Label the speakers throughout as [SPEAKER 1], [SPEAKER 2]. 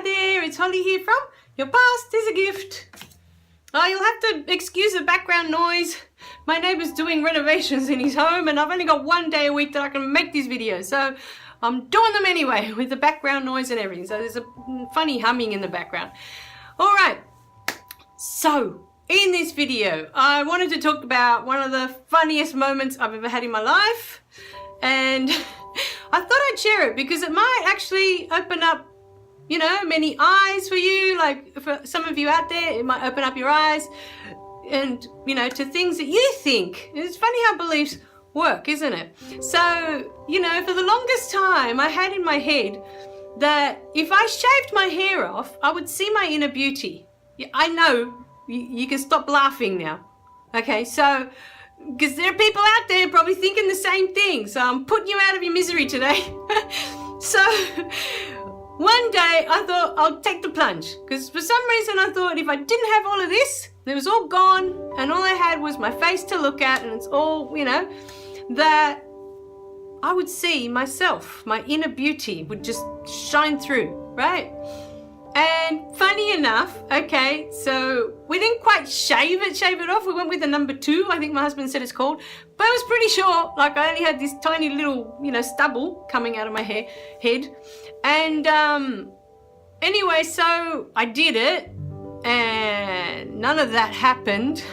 [SPEAKER 1] there, it's Holly here from Your Past is a Gift. Oh, you'll have to excuse the background noise. My neighbour's doing renovations in his home and I've only got one day a week that I can make these videos. So I'm doing them anyway with the background noise and everything. So there's a funny humming in the background. All right, so in this video, I wanted to talk about one of the funniest moments I've ever had in my life. And I thought I'd share it because it might actually open up, you know, many eyes for you. Like for some of you out there, it might open up your eyes and, you know, to things that you think. It's funny how beliefs work, isn't it? So, you know, for the longest time, I had in my head that if I shaved my hair off, I would see my inner beauty. Yeah, I know, you can stop laughing now. Okay, so, because there are people out there probably thinking the same thing. So I'm putting you out of your misery today. So one day I thought I'll take the plunge because for some reason I thought if I didn't have all of this, it was all gone and all I had was my face to look at and it's all, you know, that I would see myself, my inner beauty would just shine through, right? And funny enough, okay, so we didn't quite shave it off. We went with the number 2, I think my husband said it's called. But I was pretty sure, like I only had this tiny little, you know, stubble coming out of my head. And anyway, so I did it and none of that happened.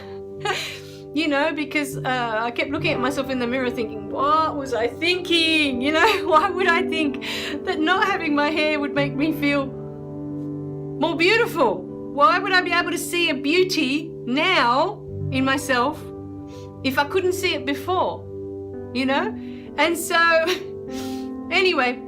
[SPEAKER 1] You know, because I kept looking at myself in the mirror thinking, what was I thinking? You know, why would I think that not having my hair would make me feel more beautiful? Why would I be able to see a beauty now in myself if I couldn't see it before, you know? And so, anyway,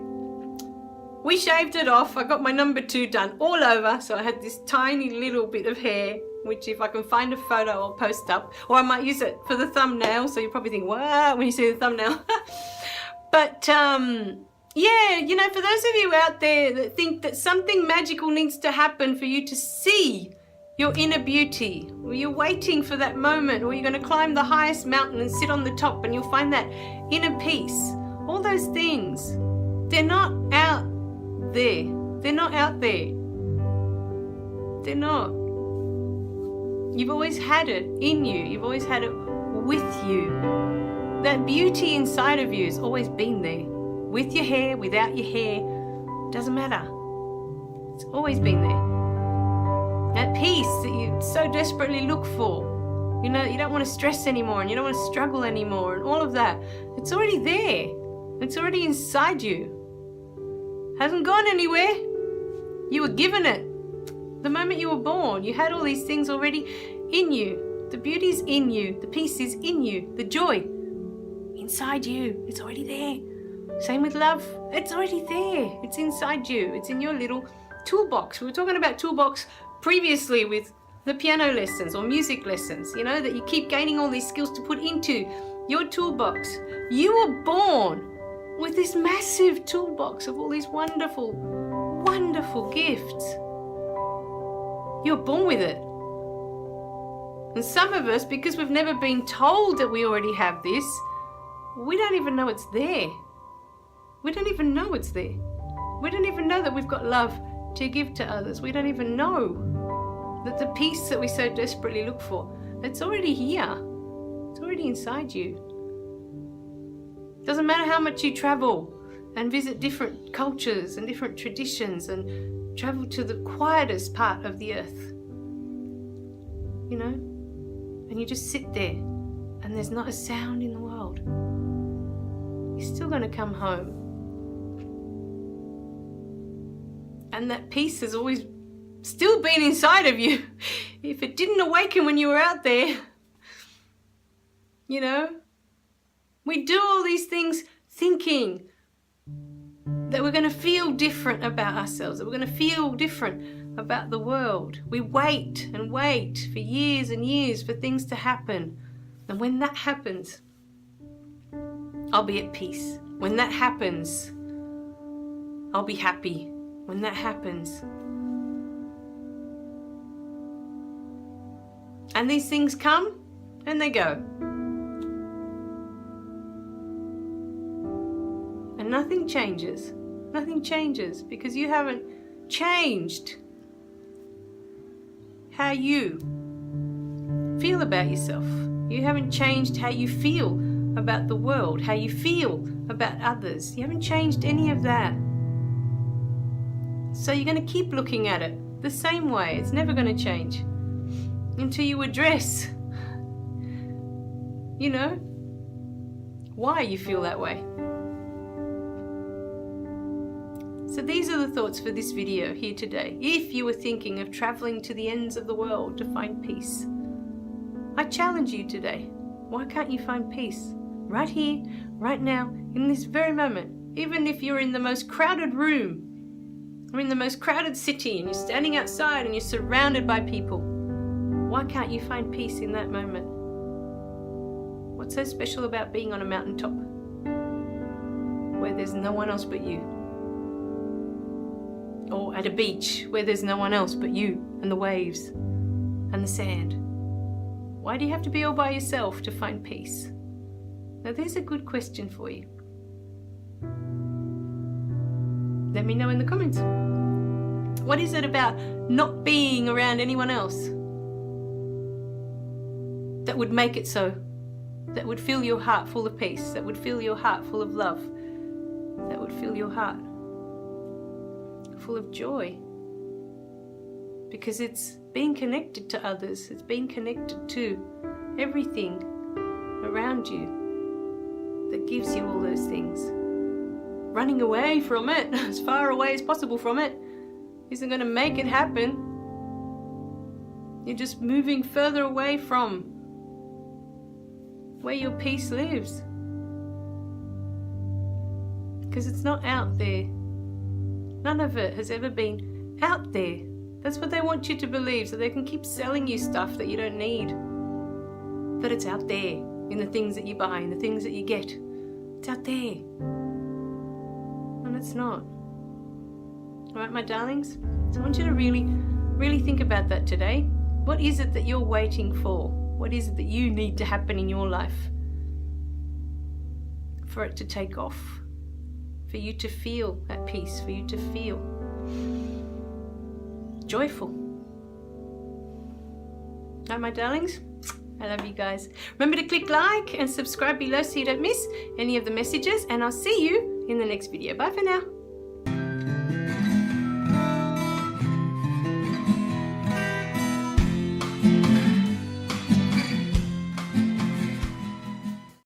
[SPEAKER 1] we shaved it off. I got my number 2 done all over. So I had this tiny little bit of hair, which if I can find a photo, I'll post up. Or I might use it for the thumbnail. So you probably think, wow, when you see the thumbnail. But, yeah, you know, for those of you out there that think that something magical needs to happen for you to see your inner beauty, or you're waiting for that moment, or you're going to climb the highest mountain and sit on the top and you'll find that inner peace, all those things, they're not out there. They're not out there. They're not. You've always had it in you. You've always had it with you. That beauty inside of you has always been there. With your hair, without your hair, doesn't matter. It's always been there. That peace that you so desperately look for. You know, you don't want to stress anymore and you don't want to struggle anymore and all of that. It's already there. It's already inside you. Hasn't gone anywhere. You were given it. The moment you were born, you had all these things already in you. The beauty's in you. The peace is in you. The joy inside you. It's already there. Same with love, it's already there. It's inside you. It's in your little toolbox. We were talking about toolbox previously with the piano lessons or music lessons, you know, that you keep gaining all these skills to put into your toolbox. You were born with this massive toolbox of all these wonderful, wonderful gifts. You were born with it. And some of us, because we've never been told that we already have this, we don't even know it's there. We don't even know it's there. We don't even know that we've got love to give to others. We don't even know that the peace that we so desperately look for, it's already here. It's already inside you. Doesn't matter how much you travel and visit different cultures and different traditions and travel to the quietest part of the earth, you know, and you just sit there and there's not a sound in the world. You're still going to come home. And that peace has always still been inside of you. If it didn't awaken when you were out there, you know, we do all these things thinking that we're going to feel different about ourselves, that we're going to feel different about the world. We wait and wait for years and years for things to happen. And when that happens, I'll be at peace. When that happens, I'll be happy. When that happens. And these things come and they go. And nothing changes. Nothing changes because you haven't changed how you feel about yourself. You haven't changed how you feel about the world, how you feel about others. You haven't changed any of that. So you're going to keep looking at it the same way. It's never going to change until you address, you know, why you feel that way. So these are the thoughts for this video here today. If you were thinking of traveling to the ends of the world to find peace, I challenge you today. Why can't you find peace right here, right now, in this very moment? Even if you're in the most crowded room or in the most crowded city and you're standing outside and you're surrounded by people, why can't you find peace in that moment? What's so special about being on a mountaintop where there's no one else but you? Or at a beach where there's no one else but you and the waves and the sand? Why do you have to be all by yourself to find peace? Now there's a good question for you. Let me know in the comments. What is it about not being around anyone else that would make it so? That would fill your heart full of peace, that would fill your heart full of love, that would fill your heart full of joy? Because it's being connected to others, it's being connected to everything around you that gives you all those things. Running away from it, as far away as possible from it, isn't going to make it happen. You're just moving further away from where your peace lives. Because it's not out there. None of it has ever been out there. That's what they want you to believe, so they can keep selling you stuff that you don't need. That it's out there, in the things that you buy, in the things that you get. It's out there. And it's not. Alright, my darlings? So I want you to really think about that today. What is it that you're waiting for? What is it that you need to happen in your life for it to take off? For you to feel at peace, for you to feel joyful. Alright, my darlings? I love you guys. Remember to click like and subscribe below so you don't miss any of the messages, and I'll see you in the next video. Bye for now.